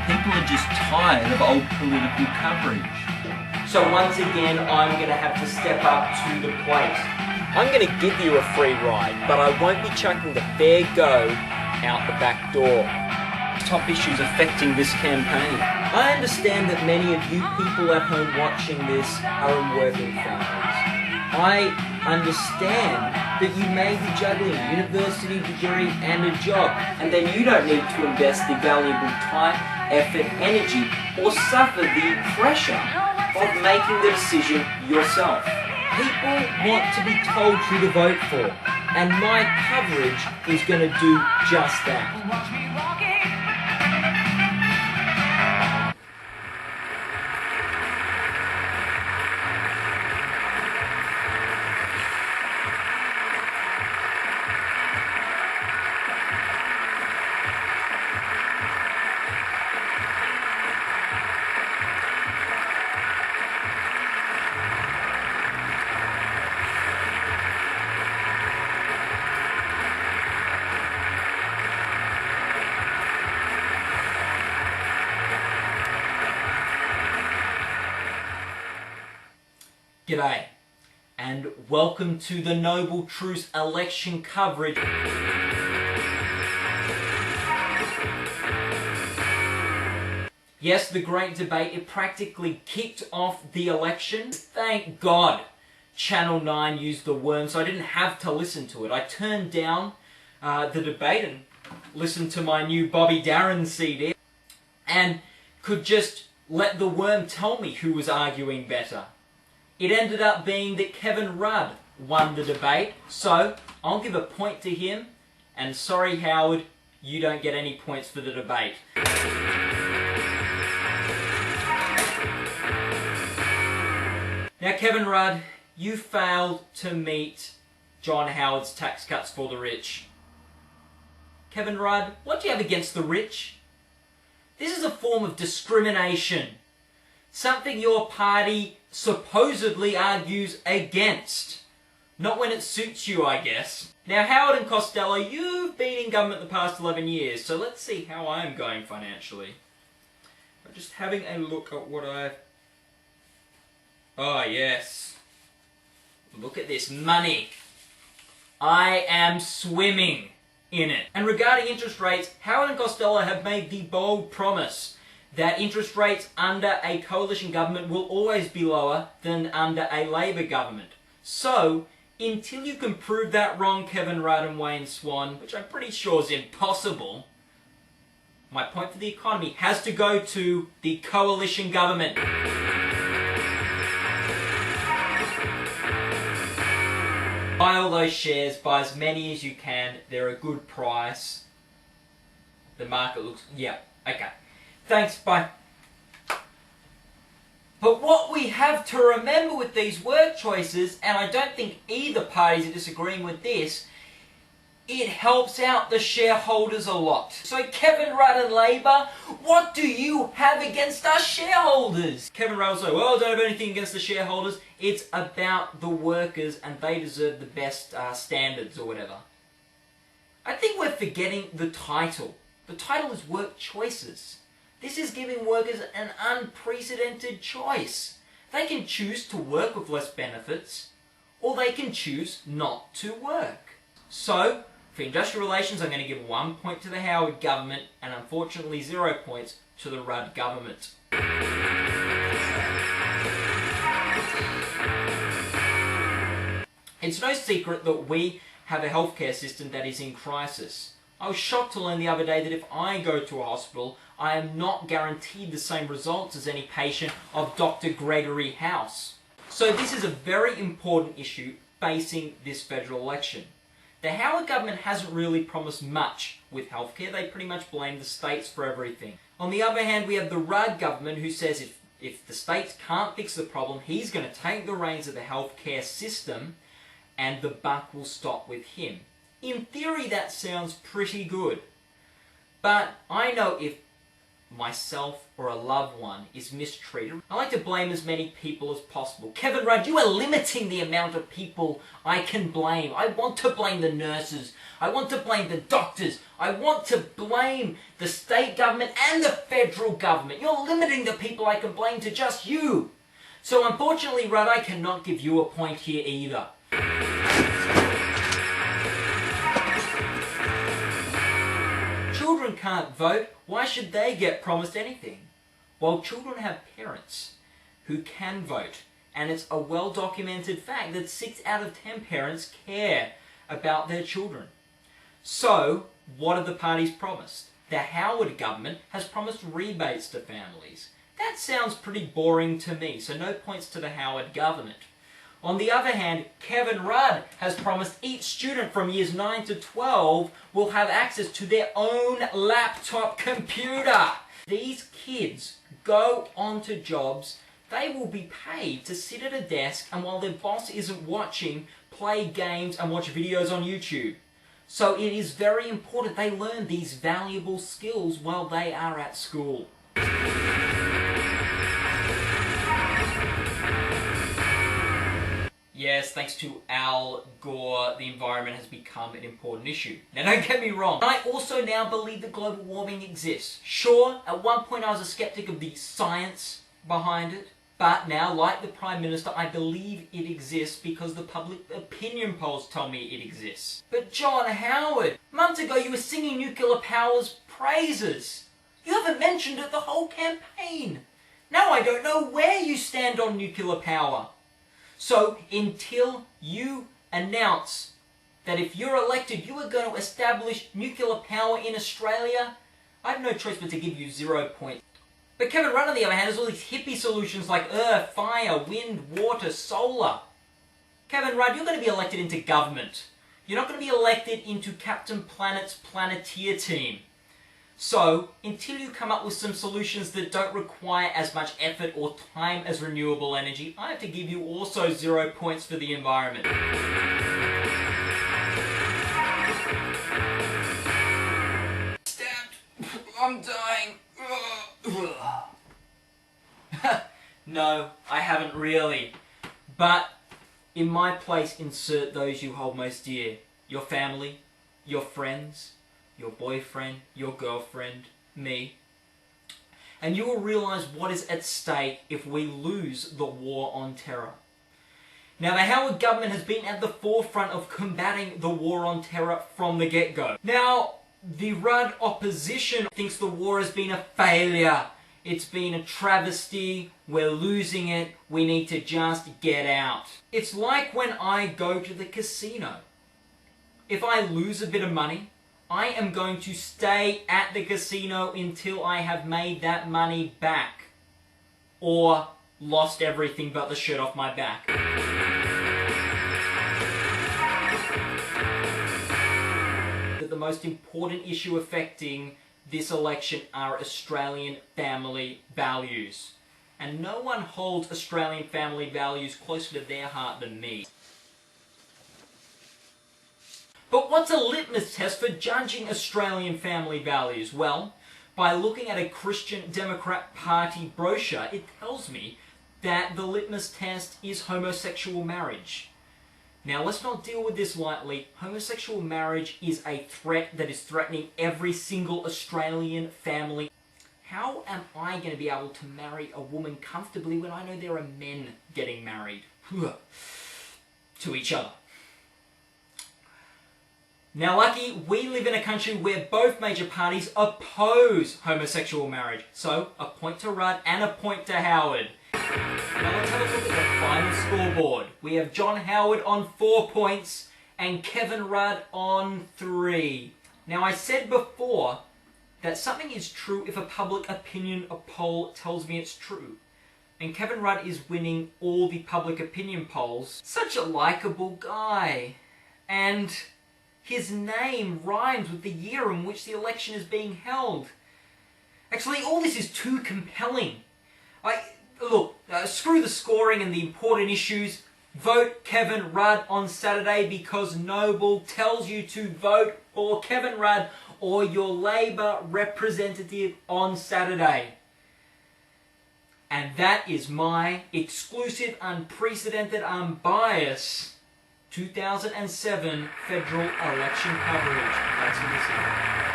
People are just tired of old political coverage. So once again, I'm going to have to step up to the plate. I'm going to give you a free ride, but I won't be chucking the fair go out the back door. Top issues affecting this campaign. I understand that many of you people at home watching this are in working families. I understand that you may be juggling a university degree and a job, and then you don't need to invest the valuable time, effort, energy, or suffer the pressure of making the decision yourself. People want to be told who to vote for, and my coverage is going to do just that. G'day, and welcome to the Noble Truth election coverage. Yes, the great debate, it practically kicked off the election. Thank God Channel 9 used the worm, so I didn't have to listen to it. I turned down the debate and listened to my new Bobby Darin CD and could just let the worm tell me who was arguing better. It ended up being that Kevin Rudd won the debate, so I'll give a point to him, and sorry Howard, you don't get any points for the debate. Now Kevin Rudd, you failed to meet John Howard's tax cuts for the rich. Kevin Rudd, what do you have against the rich? This is a form of discrimination. Something your party supposedly argues against. Not when it suits you, I guess. Now, Howard and Costello, you've been in government the past 11 years, so let's see how I'm going financially. I'm just having a look at what I've... Oh, yes. Look at this money. I am swimming in it. And regarding interest rates, Howard and Costello have made the bold promise that interest rates under a coalition government will always be lower than under a Labour government. So, until you can prove that wrong, Kevin Rudd and Wayne Swan, which I'm pretty sure is impossible, my point for the economy has to go to the coalition government. Buy all those shares, buy as many as you can, they're a good price. The market looks... yeah, okay. Thanks, bye. But what we have to remember with these work choices, and I don't think either parties are disagreeing with this, it helps out the shareholders a lot. So Kevin Rudd and Labour, what do you have against us shareholders? Kevin Rudd will say, well, I don't have anything against the shareholders. It's about the workers and they deserve the best standards or whatever. I think we're forgetting the title. The title is work choices. This is giving workers an unprecedented choice. They can choose to work with less benefits, or they can choose not to work. So, for industrial relations, I'm going to give 1 point to the Howard government, and unfortunately 0 points to the Rudd government. It's no secret that we have a healthcare system that is in crisis. I was shocked to learn the other day that if I go to a hospital, I am not guaranteed the same results as any patient of Dr. Gregory House. So this is a very important issue facing this federal election. The Howard government hasn't really promised much with healthcare. They pretty much blame the states for everything. On the other hand, we have the Rudd government who says if the states can't fix the problem, he's going to take the reins of the healthcare system and the buck will stop with him. In theory, that sounds pretty good. But I know if myself or a loved one is mistreated, I like to blame as many people as possible. Kevin Rudd, you are limiting the amount of people I can blame. I want to blame the nurses. I want to blame the doctors. I want to blame the state government and the federal government. You're limiting the people I can blame to just you. So unfortunately, Rudd, I cannot give you a point here either. Children can't vote. Why should they get promised anything? Well, children have parents who can vote. And it's a well-documented fact that 6 out of 10 parents care about their children. So, what have the parties promised? The Howard government has promised rebates to families. That sounds pretty boring to me, so no points to the Howard government. On the other hand, Kevin Rudd has promised each student from years 9 to 12 will have access to their own laptop computer. These kids go on to jobs, they will be paid to sit at a desk and while their boss isn't watching, play games and watch videos on YouTube. So it is very important they learn these valuable skills while they are at school. Yes, thanks to Al Gore, the environment has become an important issue. Now don't get me wrong, I also now believe that global warming exists. Sure, at one point I was a skeptic of the science behind it, but now, like the Prime Minister, I believe it exists because the public opinion polls tell me it exists. But John Howard, months ago you were singing nuclear power's praises. You haven't mentioned it the whole campaign. Now I don't know where you stand on nuclear power. So, until you announce that if you're elected you are going to establish nuclear power in Australia, I have no choice but to give you 0 points. But Kevin Rudd, on the other hand, has all these hippie solutions like earth, fire, wind, water, solar. Kevin Rudd, you're going to be elected into government. You're not going to be elected into Captain Planet's Planeteer team. So, until you come up with some solutions that don't require as much effort or time as renewable energy, I have to give you also 0 points for the environment. Stabbed! I'm dying! No, I haven't really. But, in my place, insert those you hold most dear. Your family, your friends, your boyfriend, your girlfriend, me. And you will realise what is at stake if we lose the war on terror. Now, the Howard government has been at the forefront of combating the war on terror from the get-go. Now, the Rudd opposition thinks the war has been a failure. It's been a travesty, we're losing it, we need to just get out. It's like when I go to the casino. If I lose a bit of money, I am going to stay at the casino until I have made that money back. Or lost everything but the shirt off my back. The most important issue affecting this election are Australian family values. And no one holds Australian family values closer to their heart than me. But what's a litmus test for judging Australian family values? Well, by looking at a Christian Democrat Party brochure, it tells me that the litmus test is homosexual marriage. Now, let's not deal with this lightly. Homosexual marriage is a threat that is threatening every single Australian family. How am I going to be able to marry a woman comfortably when I know there are men getting married to each other? Now, lucky, we live in a country where both major parties oppose homosexual marriage. So, a point to Rudd and a point to Howard. Now let's have a look at the final scoreboard. We have John Howard on 4 points and Kevin Rudd on 3. Now I said before that something is true if a public opinion poll tells me it's true. And Kevin Rudd is winning all the public opinion polls. Such a likeable guy. And his name rhymes with the year in which the election is being held. Actually, all this is too compelling. Look, screw the scoring and the important issues. Vote Kevin Rudd on Saturday because Noble tells you to vote for Kevin Rudd or your Labour representative on Saturday. And that is my exclusive, unprecedented, unbiased 2007 federal election coverage. Thanks for listening.